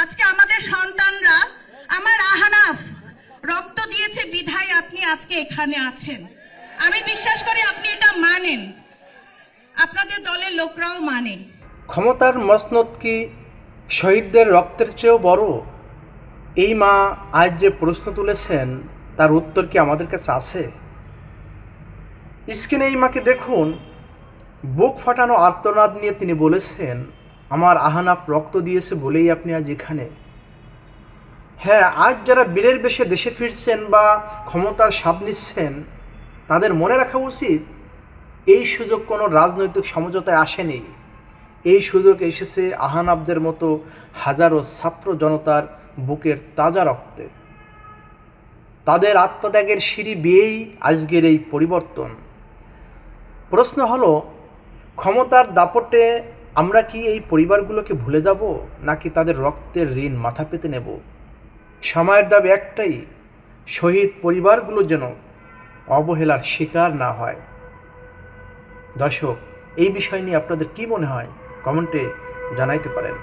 আজকে আমাদের সন্তানরা, আমার আহনাফ রক্ত দিয়েছে বিধায় আপনি আজকে এখানে আছেন। আমি বিশ্বাস করি আপনি এটা মানেন, আপনাদের দলের লোকরাও মানে। ক্ষমতার মসনদ কি শহীদদের রক্তের চেয়েও বড়? এই মা আজ যে প্রশ্ন তুলেছেন তার উত্তর কি আমাদের কাছে আছে? স্ক্রিনে এই মাকে দেখুন, বুক ফাটানো আর্তনাদ নিয়ে তিনি বলেছেন, আমার আহনাফ রক্ত দিয়েছে বলেই আপনি আজ এখানে। হ্যাঁ, আজ যারা বীরের বেশে দেশে ফিরছেন বা ক্ষমতার স্বাদ নিচ্ছেন, তাদের মনে রাখা উচিত এই সুযোগ কোনো রাজনৈতিক সমঝোতায় আসেনি। এই সুযোগ এসেছে আহনাফদের মতো হাজারো ছাত্র জনতার বুকের তাজা রক্তে। তাদের আত্মত্যাগের সিঁড়ি বেয়েই আজকের এই পরিবর্তন। প্রশ্ন হলো, ক্ষমতার দাপটে আমরা কি এই পরিবারগুলোকে ভুলে যাব, নাকি তাদের রক্তের ঋণ মাথা পেতে নেব? সময়ের দাবি একটাই, শহীদ পরিবারগুলো যেন অবহেলার শিকার না হয়। দর্শক, এই বিষয় নিয়ে আপনাদের কি মনে হয় কমেন্টে জানাইতে পারেন।